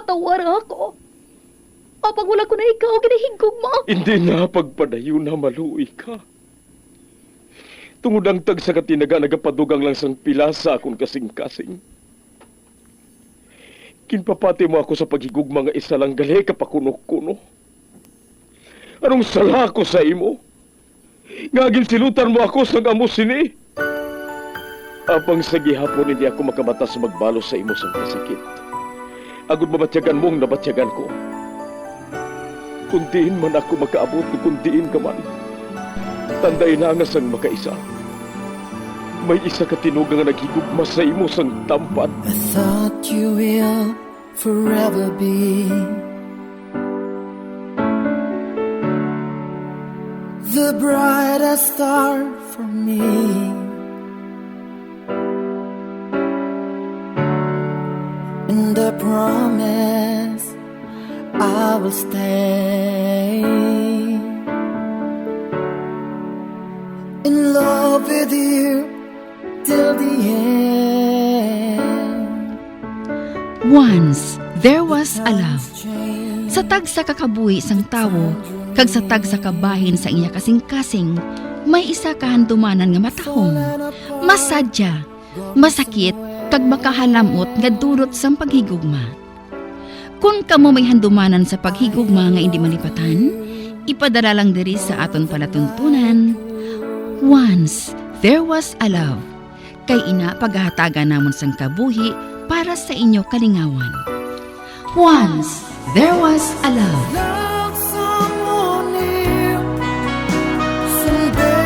patawar ako. Apag wala ko na ikaw, ginahigugma. Hindi na pagpadayo na maluoy ka. Tungod ang tag sa katinaga nagapadugang lang sang pilasa akong kasing-kasing. Kinpapati mo ako sa paghigugma nga isa lang gali kapakuno-kuno. Anong sala ko sa imo? Ngagin silutan mo ako sa amo sini. Apang sa gihapon hindi ako makabatas magbalo sa imo sa kasakit. Agud mabatyagan mong nabatyagan ko. Kundiin man ako makaabot, kundiin ka man. Tanday na nga sang makaisa. May isa ka tinugang nga naghigugma sa imo sang tampat. I thought you will forever be the brightest star for me. And I promise I will stay in love with you till the end. Once, there was a love. Sa tag sa kakabuhi sang tawo, kag sa tag sa kabahin sa iya kasing-kasing, may isa kahandumanan nga matahong, masadya, masakit, kag makahalamot nga durot sang paghigugma. Kung kamo may handumanan sa paghigugma nga hindi malipatan, ipadala lang diri sa aton palatuntunan. Once, there was a love. Kay ina paghahatagan namon sang kabuhi para sa inyo kalingawan. Once, there was a love. Love someone new someday,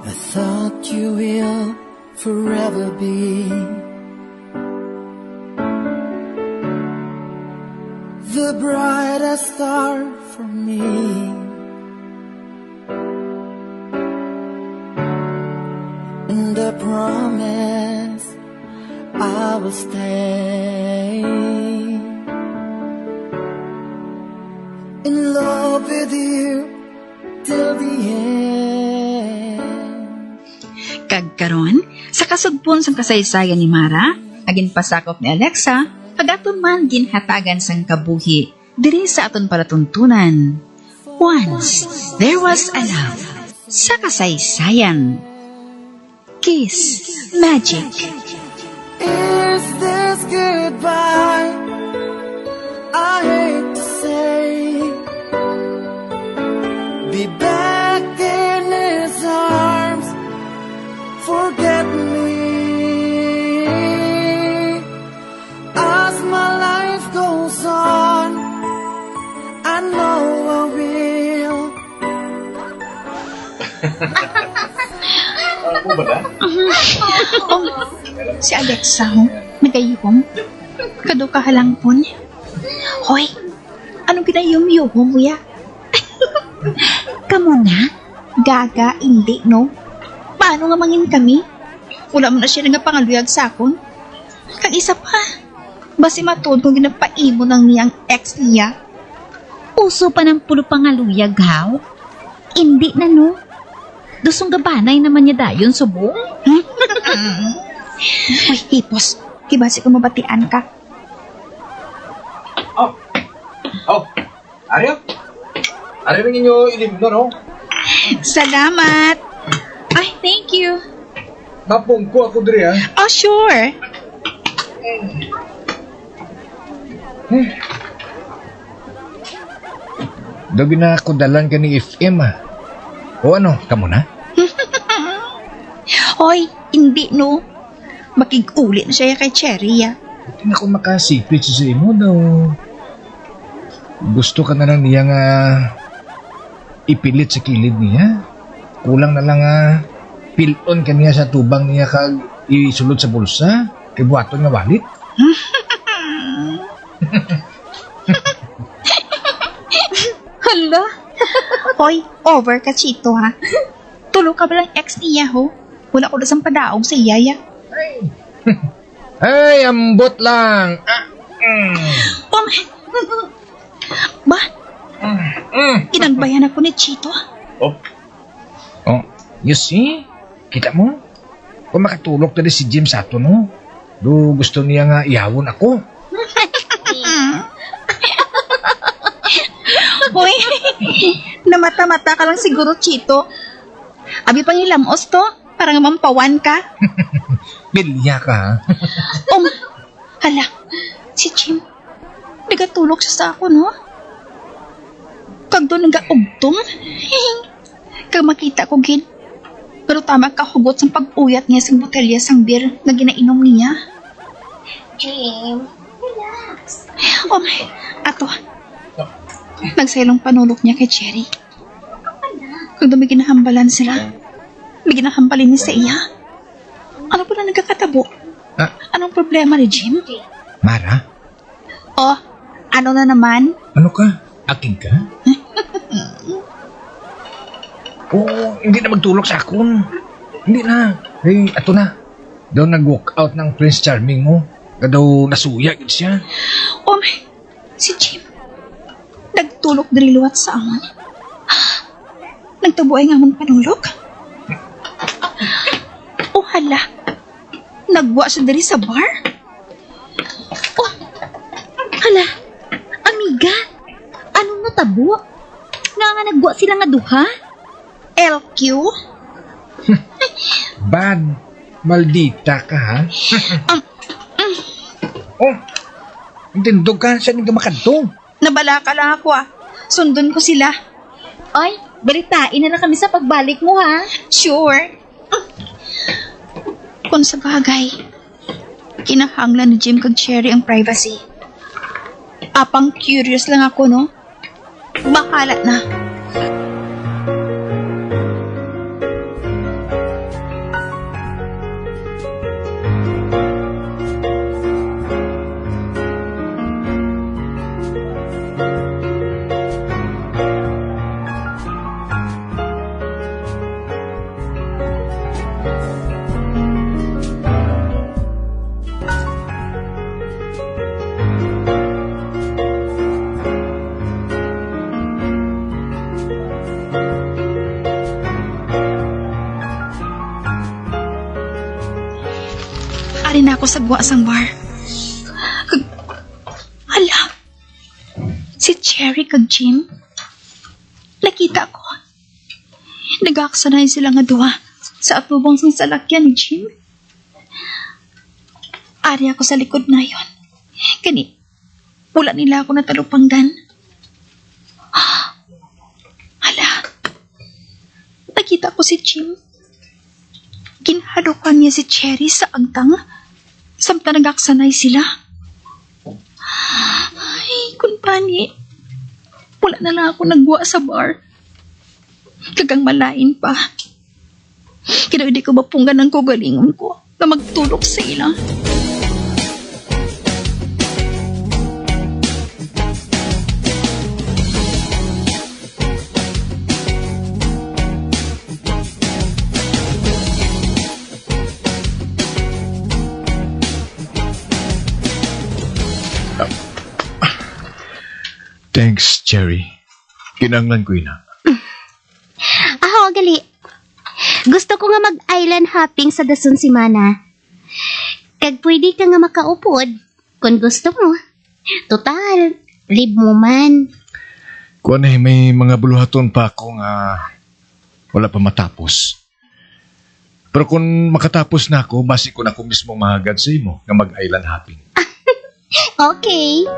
I thought you will forever be the brightest star for me. And I promise I will stay in love with you till the end. Kagkaron, sa kasugpon sang kasaysayan ni Mara, agin pasakop ni Alexa, pag-aton man ginhatagan sang kabuhi, diri sa aton palatuntunan. Once, there was a love. Sa kasaysayan. Kiss Magic. Is this goodbye? I hate to say, be back in his arms, forget me. As my life goes on, I know I will. Ano ba na? Si Alexa, ho? Nagayuhom? Kado ka halangpon? Hoy, anong ginayum-yuhom mo ya? Kamu na? Gaga, hindi, no? Paano nga mangin kami? Wala mo na siya nga pangaluyag sa akon. Kag isa pa, basi matod kung ginapaimo ng niyang ex niya. Uso pa ng pulo pangaluyag, haw? Hindi na, no? Dusong gabanay naman niya dayon, subo. Hoy, hipos, kibasi ko mabatian ka. Aryo? Aryo rin inyo ilim no, no? Salamat! Ay, thank you. Napungko ako diri, ha? Oh, sure. Daw ginakadalan ka ni FM, ha? O ano, kamo na? Hoy, hindi, no? Makig-uli na siya kay Cherry, ah. Hindi na ako makasipit sa imo daw. Gusto ka na lang niya nga ipilit sa kilid niya. Kulang na lang pilon ka niya sa tubang niya kag isulod sa bulsa. Kay buhaton nga walit. Hala? Hoy, over ka, Chito, ha? Tulo ka ba ng ex niya, ho? Wala ko dasang padaog sa iyaya. Ay, ambot lang. Oh, ba? Inagbayan ako ni Chito. Oh, you see? Kita mo? Kung makatulog tali si Jim sa ato, no? Do gusto niya nga iyawon ako. Hoy, namata-mata ka lang siguro, Chito. Abi pang ilamos to, para nga mampawan ka. Bilya ka, ha? Hala, si Jim, nagatulog siya sa ako, no? Kag doon nagaugtong. Kag makita ko, gid. Pero tama ka hugot sa pag-uyat niya sa botelya sang beer na ginainom niya. Jim, relax. Oh my, ato. Nagsaylong panulok niya kay Cherry. Kag doon may ginahambalan sila. May ginahambalin niya sa iya. Ano pa na nagkakatabo? Ah? Anong problema ni Jim? Mara? Oh, ano na naman? Ano ka? Aking ka? Hindi na magtulog sa akon. Hindi na. Hey, ato na. Daw nag-walk out ng Prince Charming mo. Daw nasuya gid siya. Oh my, si Jim. Nagtulok diri luwat sa amon. Nagtabuay nga amon panulok. Oh hala. Nagwa siya diri sa bar. Oh, hala, amiga, anong natabo? Nga nagwa sila nga duha? LQ? Bad. Maldita ka, ha? Oh, tindog ka. Saan yung makadto? Nabala ka lang ako, ah. Sundon ko sila. Oy, balitain na lang kami sa pagbalik mo, ha? Sure. Kung sa bagay, kinahanglan ni Jim kag Cherry ang privacy. Apang curious lang ako, no? Bakalat na. Ari na ako sa buwasang bar. Hala, si Cherry kag Jim. Nakita ko. Nag-aaksanay sila nga duha sa atubong sang salakyan ni Jim. Ari ako sa likod na yon. Kani, wala nila ako natalupanggan. Hala, nakita ko si Jim. Ginhalukan niya si Cherry sa agtang. Samta nagaksanay sila. Ay, kung pani. Wala na lang ako nagwa sa bar. Kagang malain pa. Kaya hindi ko mapunggan ang kugalingon ko na magtulog sa ila. Thanks, Cherry. Kinanglan ko ina. Aho, gali. Gusto ko nga mag-island hopping sa Dasun si Mana. Kag pwede ka nga makaupod kung gusto mo. Total, live mo man. Kuan may mga buluhaton pa ako nga wala pa matapos. Pero kung makatapos na ako, basi ko na ako mismo mahagad sa imo nga mag-island hopping. Okay.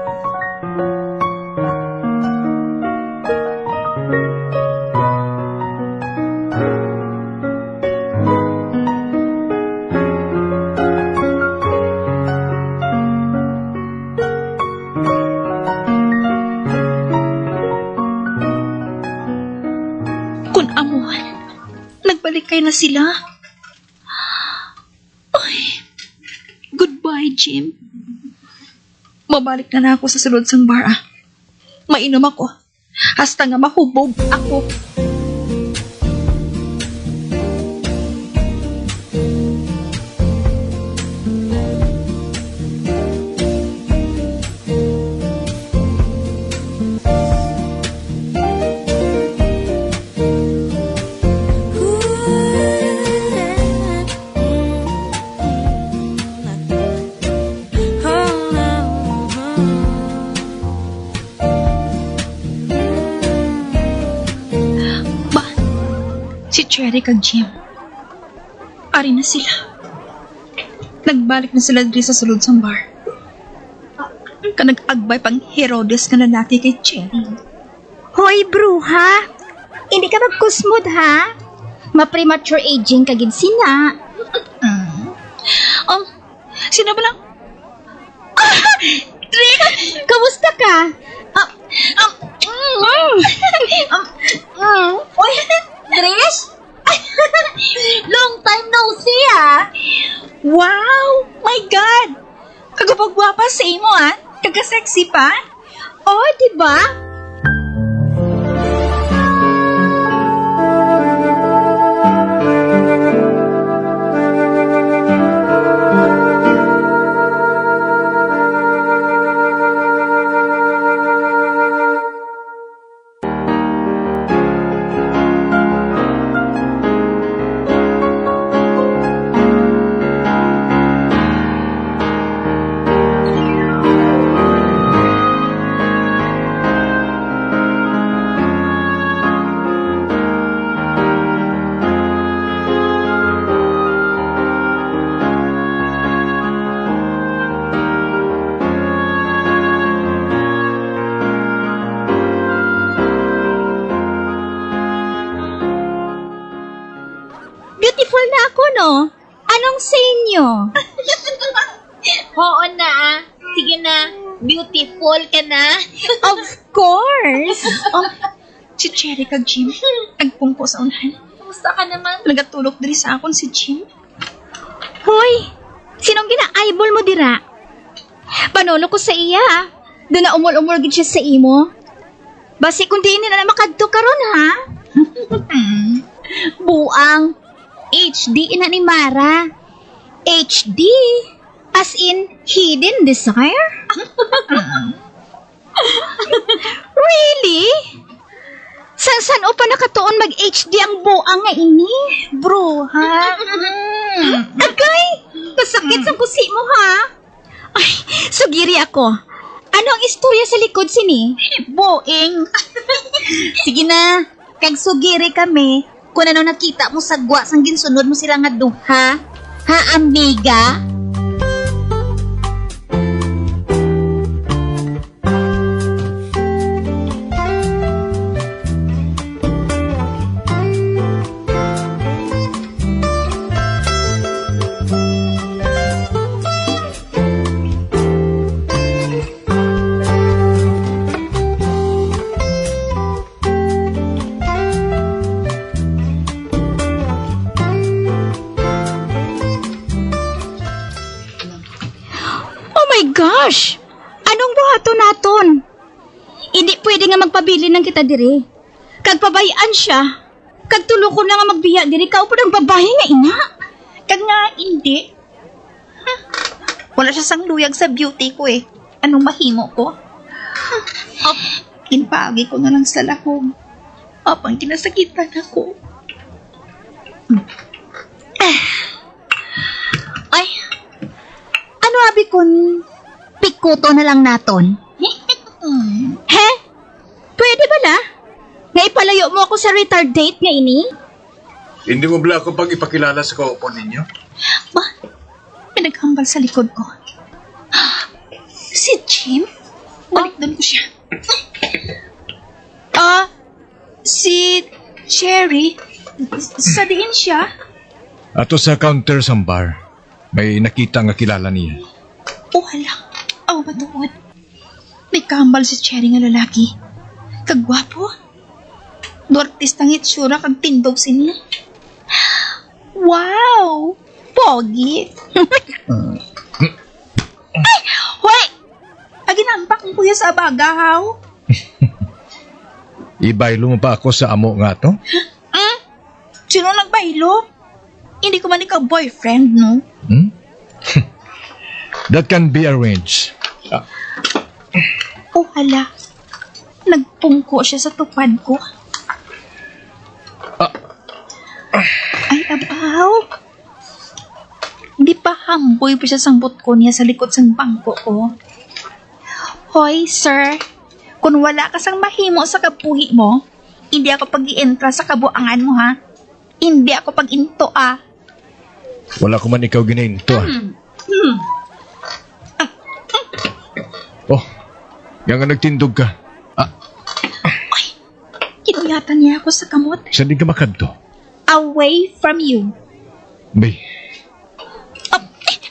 Kun amuan, nagbalik na sila. Ay, goodbye, Jim. Mabalik na ako sa sulod sang bar, ah. Mainom ako. Hasta nga mahubog ako. Si Cherry kag Jim. Ari na sila. Nagbalik na sila diri sa sulod sang bar. Kanag-agbay pang Herodes ka lalaki kay Cherry. Hoy, bruha! Hindi ka magkusmod, ha? Ma-premature aging kagid sina. Sino ba lang? Rick! Kamusta ka? Oy, Trish? Long time no see, ah. Wow! My God! Kagapagwapa sa imo, ah. Kaga-sexy pa. Oh, diba? Beautiful na ako, no? Anong sa inyo? Oo na, ah. Sige na. Beautiful ka na. Of course. Si Cherry kag Jim. Nagpungko sa unahan. Kumusta ka naman? Nagatulok diri sa akon si Jim. Hoy, sinong gina-eyeball mo dira? Panono ko sa iya, ha? Doon na umol-umol gid siya sa imo. Basi kung di na makadto karon, ha? Buang. HD ina ni Mara. HD as in hidden desire? Really? San o pa nakatuon mag-HD ang buang nga ini? Bro, ha? Agay, kasakit sa pusi mo, ha? Ay, sugiri ako. Ano ang istorya sa likod sini? Boing. Sige na, kag sugiri kami. Kung ano nakita mo sa gwa sang ginsunod mo sila nga duha. Ha, amiga? Gosh! Anong buhato naton? Hindi pwede nga magpabili ng kita diri. Kag pabayaan siya. Kag tulo ko na nga magbiya diri ka upod ang babae nga ina. Kag nga hindi. Wala siya sang luyag sa beauty ko eh. Anong mahimo ko? Kinpagi ko na lang sa lahog. Apang kinasakitan ako. Ay, ano abi kun pikuto na lang naton? He? Pwede ba na? Nga ipalayo mo ako sa retard date nga ini? Hindi mo ba ako pag ipakilala sa kaupo ninyo? Ba? Pinaghambal sa likod ko. Si Jim? Balik doon ko siya. Si Cherry? Sa diin siya? Ato sa counter sa bar, may nakita nga kilala niya. Wala. Aw, matuod. May kambal si Cherry nga lalaki. Kagwapo. Duartis ng itsura kag tindog sini. Wow! Pogi! Ay! Hoy! akong kuya sa abagahaw. Ibaylo mo pa ako sa amo nga to? Sino nagbaylo? Hindi ko man ikaw boyfriend, no? Hmm? That can be arranged. Oh, hala. Nagpungko siya sa tupad ko. Ay, abaw. Di pa hamboy pa siya sangbot ko niya sa likod sang bangko ko. Hoy, sir. Kung wala ka sang mahimo sa kapuhi mo, hindi ako pag-i-entra sa kabuangan mo, ha? Hindi ako pag-into, ah. Wala ko man ikaw ginainto ah. Oh, yan nga nagtindog ka. Kinuyatan niya ako sa kamot. Saan din ka makadto? Away from you. Bay,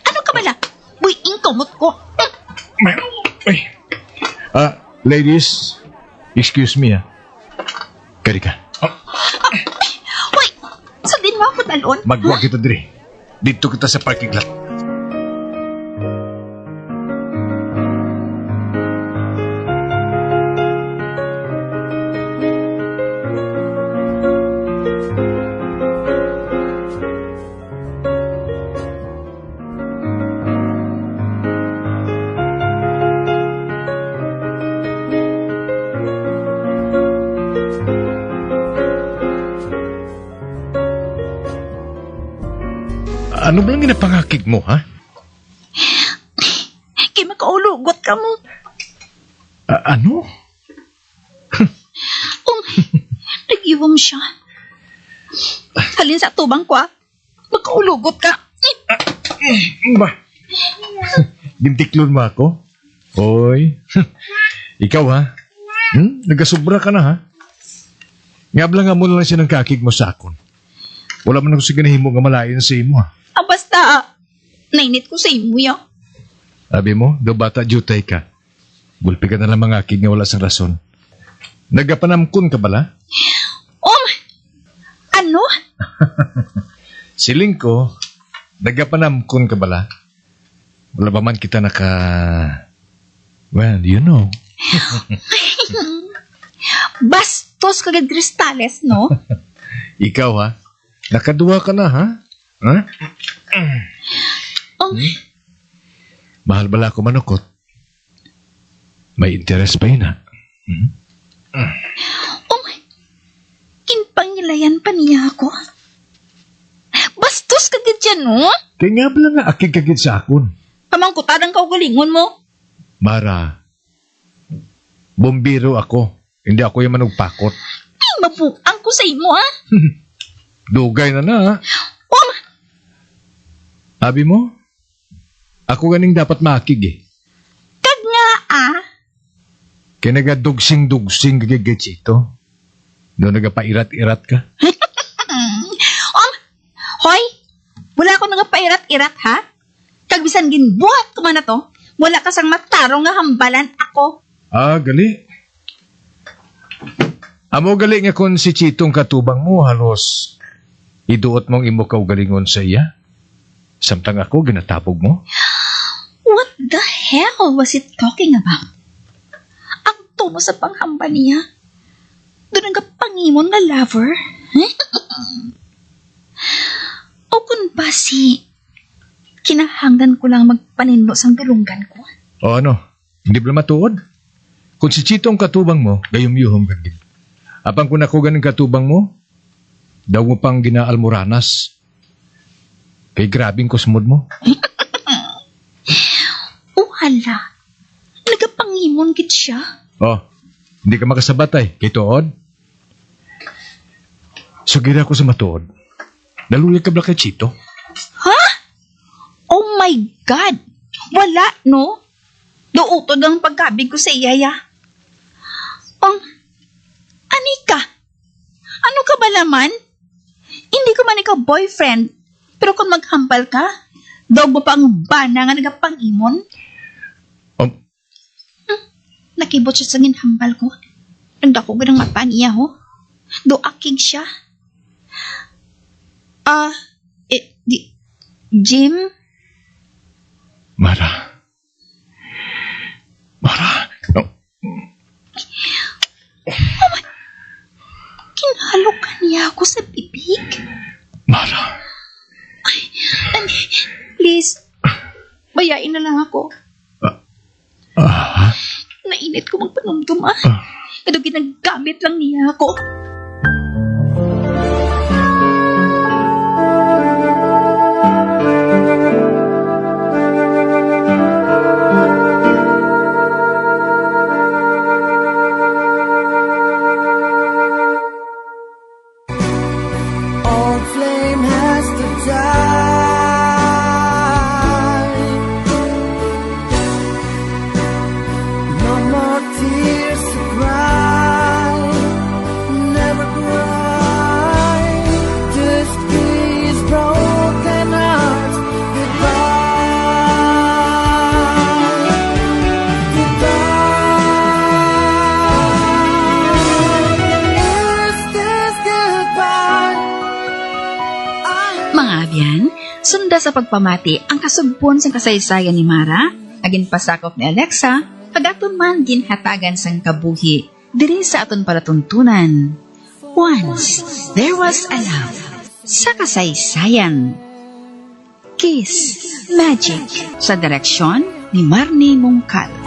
Ano ka bala? Buing kamot ko. ay. Ladies, excuse me ah. Kari ka. Hoy! Sundin mo ako talon. Magwa kita dire. Dito kita sa parking lot. Ano ba lang ginapangakig mo, ha? Kay makaulugot ka mo. Ano? Nag-iwam siya. Halin sa tubang ko, ah. Makaulugot ka. Ba? Gintiklon mo ako? Oy. Ikaw, ha? Nagasubra ka na, ha? Ngabla nga mo na lang siya ng kakig mo sa akon. Wala man ako sa ganahimo nga malayan sa imo, ha? Basta, nainit ko sa imo, ya. Sabi mo, do bata jutay ka. Gulpi ka na lang mga akig nga wala sang rason. Nagapanamkon ka bala? Ano? Siling ko, nagapanamkon ka bala? Wala ba man kita naka... Well, you know. Bastos kagad kristales, no? Ikaw, ha? Nakaduwa ka na, ha? Ha? Mahal bala ko manukot. May interes pa yun, ha? Kinpangilayan pa niya ako. Bastos kagad yan, no? Kaya nga bala nga akig-kagid sa akon. Kamangkutan ang kaugalingon mo. Mara, bombero ako. Hindi ako yung manugpakot. Ay, mabukang ko sa imo, ha? Dugay na na, ha? Sabi mo? Ako ganing dapat makig, eh. Kag nga, ah. Kaya nagadugsing-dugsing gagagachito. Doon nagapairat-irat ka. Hoy, wala ako nagapairat-irat, ha? Kagbisan ginbuhat ko man na to, wala ka sang matarong nga hambalan ako. Gali. Amo gali nga kung si Chitong katubang mo, halos iduot mong imo kaugalingon sa iya. Samtang ako, ginatapog mo. What the hell was it talking about? Ang tumo sa panghamba niya. Doon ang kapangimon na lover. O kung ba si kinahanggan ko lang magpanindo sang dulunggan ko? O ano, hindi ba matuod? Kung si Chitong katubang mo, gayum-yuhom gagid. Apang kung ako ganang katubang mo, daw mo pang ginaalmoranas. Kay grabing kusmod mo. Hala, nagapangimon gid siya. Oh, hindi ka makasabatay. Kay tuod. Sugira ko sa matuod. Naluya ka ba kay Chito? Ha? Oh my God! Wala, no? Doutod ang pagkabig ko sa iyaya. Anika, ano ka ba laman? Hindi ko man ikaw boyfriend, pero kung maghambal ka, daw mo pa ang bana nga nagapangimon? Nakibot siya sa ginhambal ko. Nagdako ko ng mata niya, ho. Doakig siya. Jim? Mara. Ah, Nainit ko magpanumdum Pero ginagamit lang niya ako. Old flame has to die. No more tears to cry. Never cry. Just these broken hearts. Goodbye. Goodbye. Is this goodbye? Mga abyan, sunda sa pagpamati ang kasugpon sa kasaysayan ni Mara, agin pasakop ni Alexa, kagaton man ginhatagan sang kabuhi, diri sa aton palatuntunan. Once, there was a love sa kasaysayan. Kiss, Magic, sa direksyon ni Marnie Mongcal.